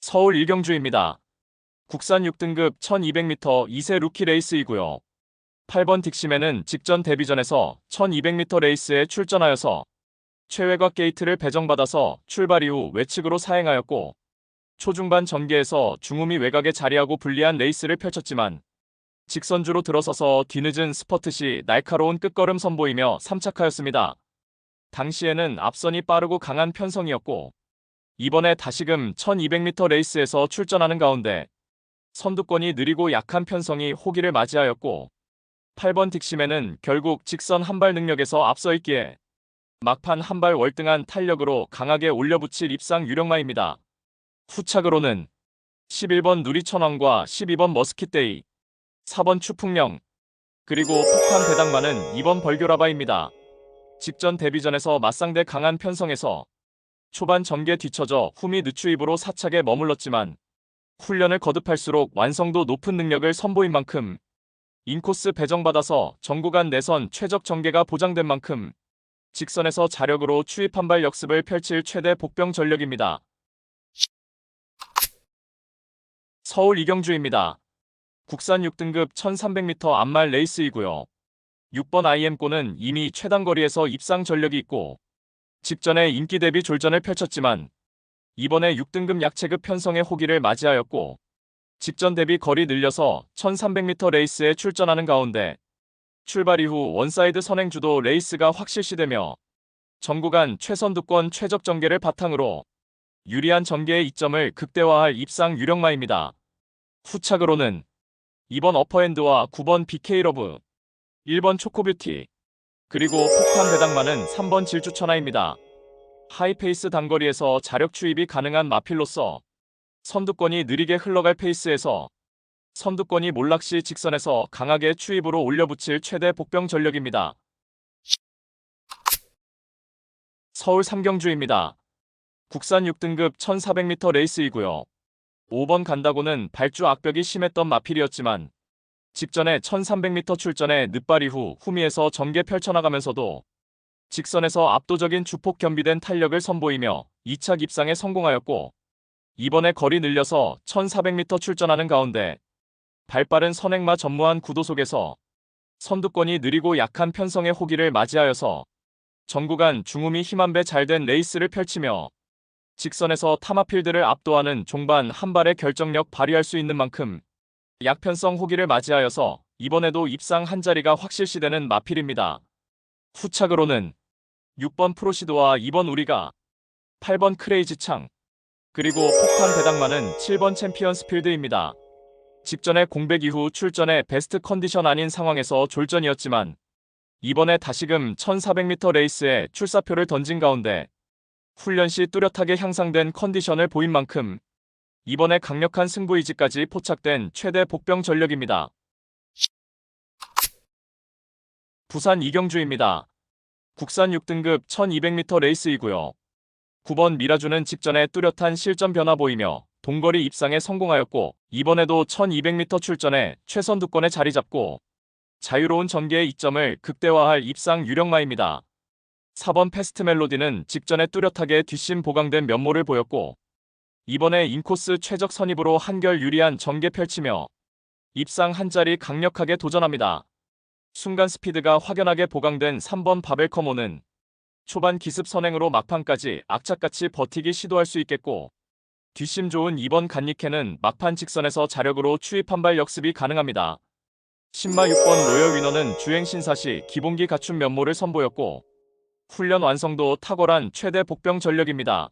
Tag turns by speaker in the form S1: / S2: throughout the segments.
S1: 서울 일경주입니다. 국산 6등급 1200m 2세 루키 레이스이고요. 8번 딕시맨은 직전 데뷔전에서 1200m 레이스에 출전하여서 최외곽 게이트를 배정받아서 출발 이후 외측으로 사행하였고 초중반 전개에서 중후미 외곽에 자리하고 불리한 레이스를 펼쳤지만 직선주로 들어서서 뒤늦은 스퍼트 시 날카로운 끝걸음 선보이며 3착하였습니다. 당시에는 앞선이 빠르고 강한 편성이었고 이번에 다시금 1200m 레이스에서 출전하는 가운데 선두권이 느리고 약한 편성이 호기를 맞이하였고 8번 딕시맨은 결국 직선 한발 능력에서 앞서 있기에 막판 한발 월등한 탄력으로 강하게 올려붙일 입상 유력마입니다. 후착으로는 11번 누리천왕과 12번 머스킷데이, 4번 추풍령, 그리고 폭탄 배당마는 2번 벌교라바입니다. 직전 데뷔전에서 맞상대 강한 편성에서 초반 전개 뒤처져 후미 늦추입으로 사착에 머물렀지만 훈련을 거듭할수록 완성도 높은 능력을 선보인 만큼 인코스 배정받아서 전구간 내선 최적 전개가 보장된 만큼 직선에서 자력으로 추입 한발 역습을 펼칠 최대 복병 전력입니다. 서울 이경주입니다. 국산 6등급 1300m 암말 레이스이고요. 6번 IM고는 이미 최단거리에서 입상 전력이 있고 직전에 인기 대비 졸전을 펼쳤지만 이번에 6등급 약체급 편성의 호기를 맞이하였고 직전 대비 거리 늘려서 1300m 레이스에 출전하는 가운데 출발 이후 원사이드 선행주도 레이스가 확실시되며 전구간 최선두권 최적 전개를 바탕으로 유리한 전개의 이점을 극대화할 입상 유력마입니다. 후착으로는 2번 어퍼핸드와 9번 BK러브, 1번 초코뷰티, 그리고 폭탄 배당마는 3번 질주천하입니다. 하이페이스 단거리에서 자력 추입이 가능한 마필로서 선두권이 느리게 흘러갈 페이스에서 선두권이 몰락시 직선에서 강하게 추입으로 올려붙일 최대 복병 전력입니다. 서울 삼경주입니다. 국산 6등급 1400m 레이스이고요. 5번 간다고는 발주 악벽이 심했던 마필이었지만 직전에 1300m 출전에 늦발 이후 후미에서 전개 펼쳐나가면서도 직선에서 압도적인 주폭 겸비된 탄력을 선보이며 2착 입상에 성공하였고 이번에 거리 늘려서 1400m 출전하는 가운데 발빠른 선행마 전무한 구도 속에서 선두권이 느리고 약한 편성의 호기를 맞이하여서 전구간 중후미 힘한배 잘된 레이스를 펼치며 직선에서 타마필드를 압도하는 종반 한 발의 결정력 발휘할 수 있는 만큼 약편성 호기를 맞이하여서 이번에도 입상 한 자리가 확실시되는 마필입니다. 후착으로는 6번 프로시도와 2번 우리가, 8번 크레이지 창, 그리고 폭탄 배당마는 7번 챔피언스 필드입니다. 직전에 공백 이후 출전에 베스트 컨디션 아닌 상황에서 졸전이었지만 이번에 다시금 1400m 레이스에 출사표를 던진 가운데 훈련 시 뚜렷하게 향상된 컨디션을 보인 만큼 이번에 강력한 승부의지까지 포착된 최대 복병 전력입니다. 부산 이경주입니다. 국산 6등급 1200m 레이스이고요. 9번 미라주는 직전에 뚜렷한 실전 변화 보이며 동거리 입상에 성공하였고 이번에도 1200m 출전에 최선두권에 자리 잡고 자유로운 전개의 이점을 극대화할 입상 유력마입니다. 4번 패스트 멜로디는 직전에 뚜렷하게 뒷심 보강된 면모를 보였고 이번에 인코스 최적 선입으로 한결 유리한 전개 펼치며 입상 한 자리 강력하게 도전합니다. 순간 스피드가 확연하게 보강된 3번 바벨커모는 초반 기습 선행으로 막판까지 악착같이 버티기 시도할 수 있겠고 뒷심 좋은 2번 간니케는 막판 직선에서 자력으로 추입 한발 역습이 가능합니다. 신마 6번 로열 위너는 주행 신사 시 기본기 갖춘 면모를 선보였고 훈련 완성도 탁월한 최대 복병 전력입니다.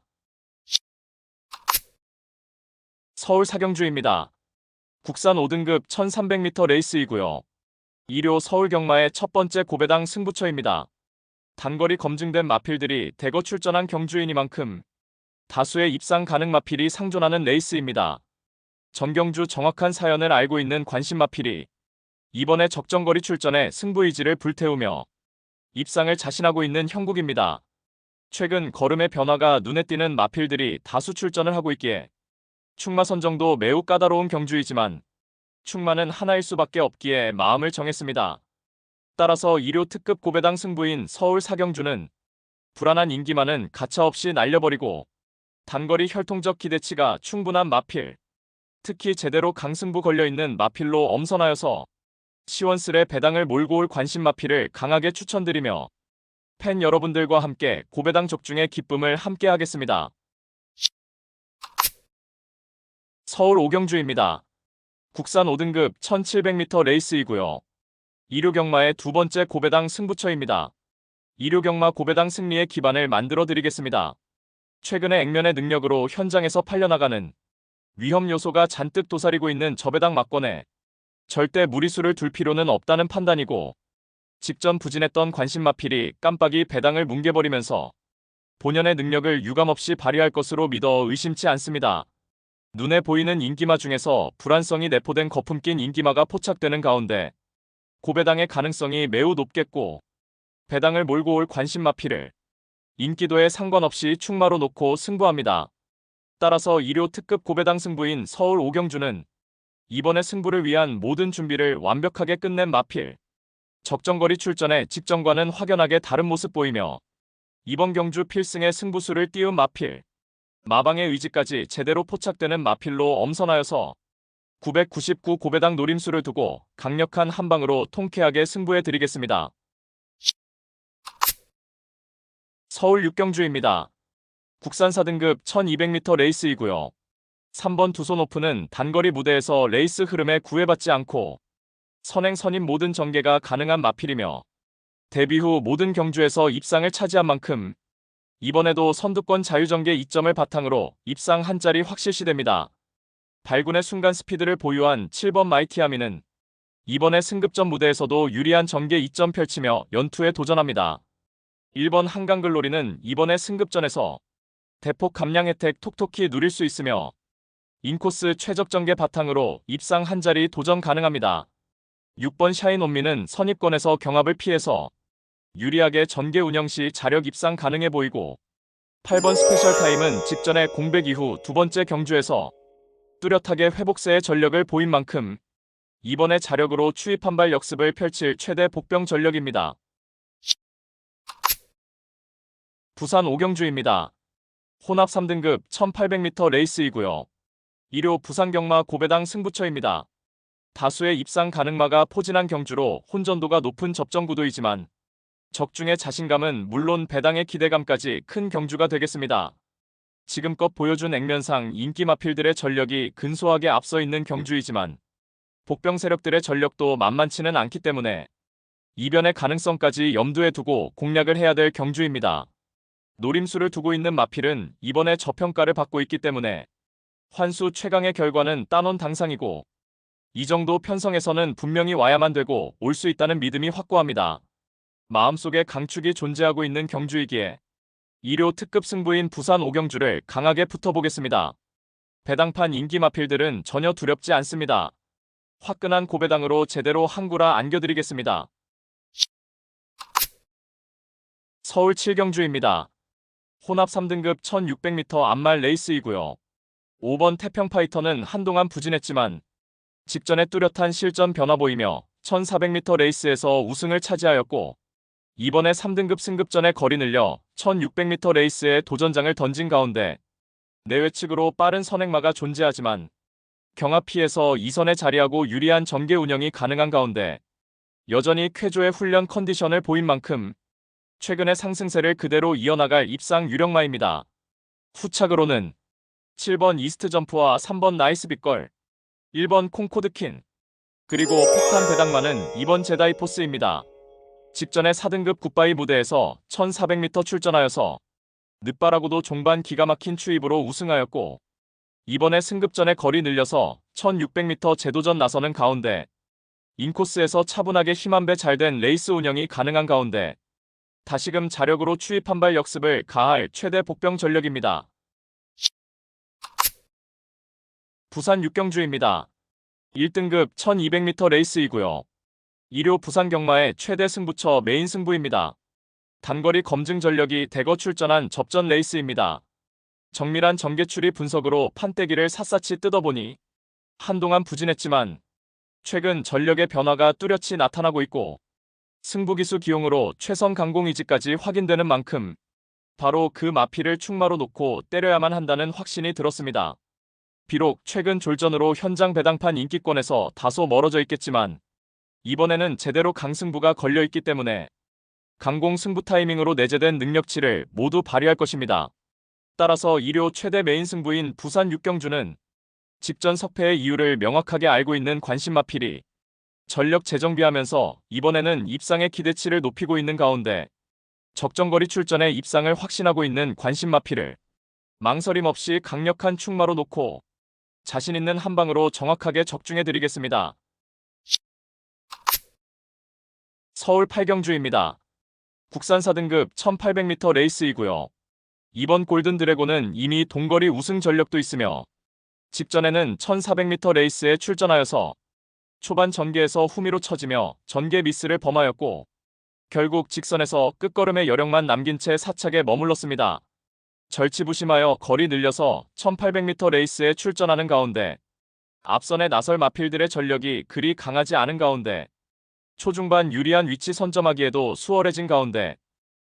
S1: 서울 사경주입니다. 국산 5등급 1300m 레이스이고요. 2료 서울 경마의 첫 번째 고배당 승부처입니다. 단거리 검증된 마필들이 대거 출전한 경주이니만큼 다수의 입상 가능 마필이 상존하는 레이스입니다. 전경주 정확한 사연을 알고 있는 관심 마필이 이번에 적정거리 출전에 승부의지를 불태우며 입상을 자신하고 있는 형국입니다. 최근 걸음의 변화가 눈에 띄는 마필들이 다수 출전을 하고 있기에 충마 선정도 매우 까다로운 경주이지만 충마는 하나일 수밖에 없기에 마음을 정했습니다. 따라서 2료 특급 고배당 승부인 서울 사경주는 불안한 인기만은 가차없이 날려버리고 단거리 혈통적 기대치가 충분한 마필, 특히 제대로 강승부 걸려있는 마필로 엄선하여서 시원스레 배당을 몰고 올 관심 마필을 강하게 추천드리며 팬 여러분들과 함께 고배당 적중의 기쁨을 함께 하겠습니다. 서울 오경주입니다. 국산 5등급 1700m 레이스이고요. 2류 경마의 두 번째 고배당 승부처입니다. 2류 경마 고배당 승리의 기반을 만들어 드리겠습니다. 최근의 액면의 능력으로 현장에서 팔려나가는 위험 요소가 잔뜩 도사리고 있는 저배당 막권에 절대 무리수를 둘 필요는 없다는 판단이고, 직전 부진했던 관심 마필이 깜빡이 배당을 뭉개버리면서 본연의 능력을 유감없이 발휘할 것으로 믿어 의심치 않습니다. 눈에 보이는 인기마 중에서 불안성이 내포된 거품 낀 인기마가 포착되는 가운데 고배당의 가능성이 매우 높겠고, 배당을 몰고 올 관심 마필을 인기도에 상관없이 충마로 놓고 승부합니다. 따라서 2류 특급 고배당 승부인 서울 오경주는 이번의 승부를 위한 모든 준비를 완벽하게 끝낸 마필, 적정거리 출전에 직전과는 확연하게 다른 모습 보이며 이번 경주 필승의 승부수를 띄운 마필, 마방의 의지까지 제대로 포착되는 마필로 엄선하여서 999 고배당 노림수를 두고 강력한 한방으로 통쾌하게 승부해 드리겠습니다. 서울 육경주입니다. 국산 4등급 1200m 레이스이고요. 3번 두손 오픈은 단거리 무대에서 레이스 흐름에 구애받지 않고 선행 선임 모든 전개가 가능한 마필이며 데뷔 후 모든 경주에서 입상을 차지한 만큼 이번에도 선두권 자유전개 2점을 바탕으로 입상 한 자리 확실시됩니다. 발군의 순간 스피드를 보유한 7번 마이티아미는 이번에 승급전 무대에서도 유리한 전개 2점 펼치며 연투에 도전합니다. 1번 한강글로리는 이번에 승급전에서 대폭 감량 혜택 톡톡히 누릴 수 있으며 인코스 최적 전개 바탕으로 입상 한 자리 도전 가능합니다. 6번 샤인온미는 선입권에서 경합을 피해서 유리하게 전개 운영 시 자력 입상 가능해 보이고, 8번 스페셜 타임은 직전에 공백 이후 두 번째 경주에서 뚜렷하게 회복세의 전력을 보인 만큼 이번에 자력으로 추입 한발 역습을 펼칠 최대 복병 전력입니다. 부산 오경주입니다. 혼합 3등급 1800m 레이스이고요. 2류 부산 경마 고배당 승부처입니다. 다수의 입상 가능마가 포진한 경주로 혼전도가 높은 접전 구도이지만 적중의 자신감은 물론 배당의 기대감까지 큰 경주가 되겠습니다. 지금껏 보여준 액면상 인기 마필들의 전력이 근소하게 앞서 있는 경주이지만 복병 세력들의 전력도 만만치는 않기 때문에 이변의 가능성까지 염두에 두고 공략을 해야 될 경주입니다. 노림수를 두고 있는 마필은 이번에 저평가를 받고 있기 때문에 환수 최강의 결과는 따놓은 당상이고, 이 정도 편성에서는 분명히 와야만 되고 올 수 있다는 믿음이 확고합니다. 마음속에 강축이 존재하고 있는 경주이기에 2류 특급 승부인 부산 오경주를 강하게 붙어보겠습니다. 배당판 인기 마필들은 전혀 두렵지 않습니다. 화끈한 고배당으로 제대로 항구라 안겨드리겠습니다. 서울 7경주입니다. 혼합 3등급 1600m 암말 레이스이고요. 5번 태평파이터는 한동안 부진했지만 직전에 뚜렷한 실전 변화 보이며 1400m 레이스에서 우승을 차지하였고, 이번에 3등급 승급전에 거리 늘려 1600m 레이스에 도전장을 던진 가운데 내외측으로 빠른 선행마가 존재하지만 경합 피해서 2선에 자리하고 유리한 전개 운영이 가능한 가운데 여전히 쾌조의 훈련 컨디션을 보인 만큼 최근의 상승세를 그대로 이어나갈 입상 유력마입니다. 후착으로는 7번 이스트 점프와 3번 나이스 빅걸, 1번 콩코드킨, 그리고 폭탄 배당마는 이번 제다이 포스입니다. 직전에 4등급 굿바이 무대에서 1400m 출전하여서 늦바라고도 종반 기가 막힌 추입으로 우승하였고, 이번에 승급전에 거리 늘려서 1600m 재도전 나서는 가운데 인코스에서 차분하게 힘 한 배 잘된 레이스 운영이 가능한 가운데 다시금 자력으로 추입 한발 역습을 가할 최대 복병 전력입니다. 부산 육경주입니다. 1등급 1200m 레이스이고요. 2류 부산 경마의 최대 승부처 메인 승부입니다. 단거리 검증 전력이 대거 출전한 접전 레이스입니다. 정밀한 전개추리 분석으로 판때기를 샅샅이 뜯어보니 한동안 부진했지만 최근 전력의 변화가 뚜렷이 나타나고 있고 승부기수 기용으로 최선 강공 의지까지 확인되는 만큼 바로 그 마필을 충마로 놓고 때려야만 한다는 확신이 들었습니다. 비록 최근 졸전으로 현장 배당판 인기권에서 다소 멀어져 있겠지만 이번에는 제대로 강승부가 걸려있기 때문에 강공 승부 타이밍으로 내재된 능력치를 모두 발휘할 것입니다. 따라서 2료 최대 메인 승부인 부산 육경주는 직전 석패의 이유를 명확하게 알고 있는 관심마필이 전력 재정비하면서 이번에는 입상의 기대치를 높이고 있는 가운데 적정거리 출전에 입상을 확신하고 있는 관심마필을 망설임 없이 강력한 충마로 놓고 자신 있는 한 방으로 정확하게 적중해드리겠습니다. 서울 8경주입니다. 국산 4등급 1800m 레이스이고요. 이번 골든 드래곤은 이미 동거리 우승 전력도 있으며 직전에는 1400m 레이스에 출전하여서 초반 전개에서 후미로 처지며 전개 미스를 범하였고 결국 직선에서 끝걸음의 여력만 남긴 채 사착에 머물렀습니다. 절치부심하여 거리 늘려서 1800m 레이스에 출전하는 가운데 앞선에 나설 마필들의 전력이 그리 강하지 않은 가운데 초중반 유리한 위치 선점하기에도 수월해진 가운데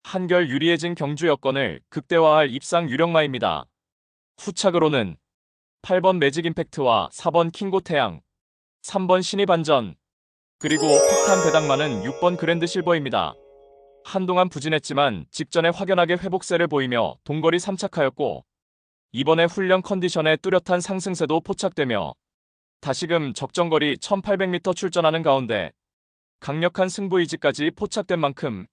S1: 한결 유리해진 경주 여건을 극대화할 입상 유력마입니다. 후착으로는 8번 매직 임팩트와 4번 킹고 태양, 3번 신이 반전, 그리고 폭탄 배당마는 6번 그랜드 실버입니다. 한동안 부진했지만 직전에 확연하게 회복세를 보이며 동거리 3착하였고 이번에 훈련 컨디션에 뚜렷한 상승세도 포착되며 다시금 적정거리 1800m 출전하는 가운데 강력한 승부의지까지 포착된 만큼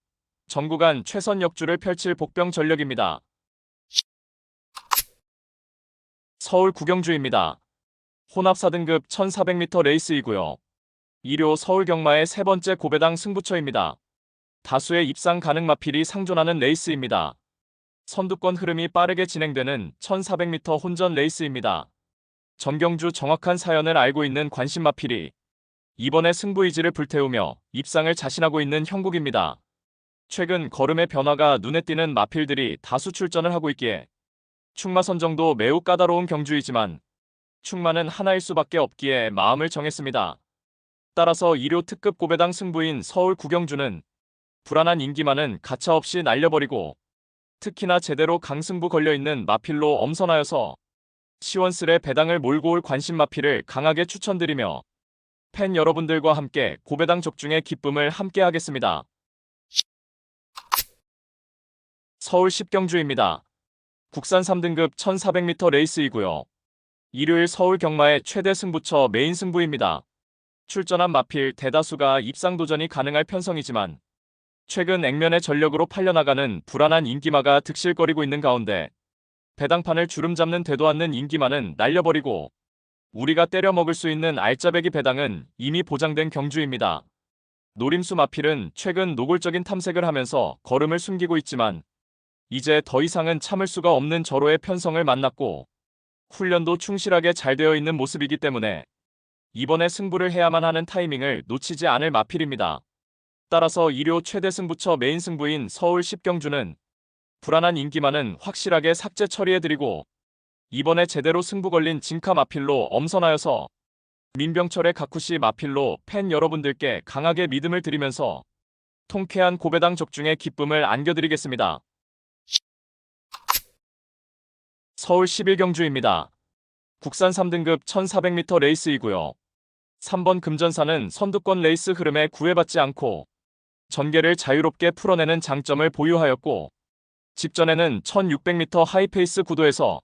S1: 전구간 최선 역주를 펼칠 복병 전력입니다. 서울 구경주입니다. 혼합 4등급 1400m 레이스이고요. 2료 서울 경마의 세 번째 고배당 승부처입니다. 다수의 입상 가능 마필이 상존하는 레이스입니다. 선두권 흐름이 빠르게 진행되는 1400m 혼전 레이스입니다. 전경주 정확한 사연을 알고 있는 관심 마필이 이번에 승부의지를 불태우며 입상을 자신하고 있는 형국입니다. 최근 걸음의 변화가 눈에 띄는 마필들이 다수 출전을 하고 있기에 충마 선정도 매우 까다로운 경주이지만 충마는 하나일 수밖에 없기에 마음을 정했습니다. 따라서 2료 특급 고배당 승부인 서울 구경주는 불안한 인기만은 가차없이 날려버리고 특히나 제대로 강승부 걸려있는 마필로 엄선하여서 시원스레 배당을 몰고 올 관심 마필을 강하게 추천드리며 팬 여러분들과 함께 고배당 적중의 기쁨을 함께 하겠습니다. 서울 10경주입니다. 국산 3등급 1400m 레이스이고요. 일요일 서울 경마의 최대 승부처 메인 승부입니다. 출전한 마필 대다수가 입상 도전이 가능할 편성이지만 최근 액면의 전력으로 팔려나가는 불안한 인기마가 득실거리고 있는 가운데 배당판을 주름 잡는 되도 않는 인기마는 날려버리고 우리가 때려 먹을 수 있는 알짜배기 배당은 이미 보장된 경주입니다. 노림수 마필은 최근 노골적인 탐색을 하면서 걸음을 숨기고 있지만 이제 더 이상은 참을 수가 없는 절호의 편성을 만났고 훈련도 충실하게 잘 되어 있는 모습이기 때문에 이번에 승부를 해야만 하는 타이밍을 놓치지 않을 마필입니다. 따라서 2료 최대 승부처 메인 승부인 서울 10경주는 불안한 인기만은 확실하게 삭제 처리해드리고 이번에 제대로 승부 걸린 진카 마필로 엄선하여서 민병철의 가쿠시 마필로 팬 여러분들께 강하게 믿음을 드리면서 통쾌한 고배당 적중의 기쁨을 안겨드리겠습니다. 서울 11경주입니다. 국산 3등급 1400m 레이스이고요. 3번 금전사는 선두권 레이스 흐름에 구애받지 않고 전개를 자유롭게 풀어내는 장점을 보유하였고 직전에는 1600m 하이페이스 구도에서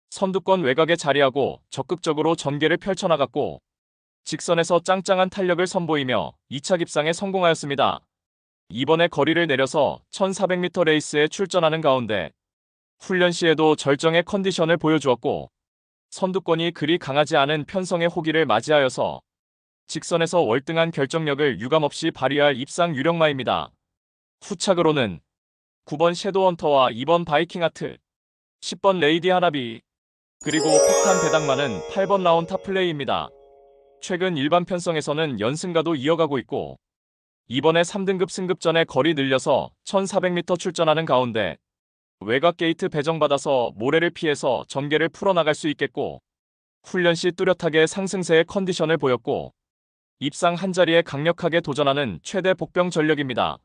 S1: 선두권 외곽에 자리하고 적극적으로 전개를 펼쳐나갔고 직선에서 짱짱한 탄력을 선보이며 2차 입상에 성공하였습니다. 이번에 거리를 내려서 1400m 레이스에 출전하는 가운데 훈련 시에도 절정의 컨디션을 보여주었고 선두권이 그리 강하지 않은 편성의 호기를 맞이하여서 직선에서 월등한 결정력을 유감없이 발휘할 입상 유력마입니다. 후착으로는 9번 섀도우헌터와 2번 바이킹하트, 10번 레이디 하나비, 그리고 폭탄 배당마는 8번 라운 탑플레이입니다. 최근 일반 편성에서는 연승가도 이어가고 있고 이번에 3등급 승급전에 거리 늘려서 1400m 출전하는 가운데 외곽 게이트 배정받아서 모래를 피해서 전개를 풀어나갈 수 있겠고 훈련 시 뚜렷하게 상승세의 컨디션을 보였고 입상 한자리에 강력하게 도전하는 최대 복병 전력입니다.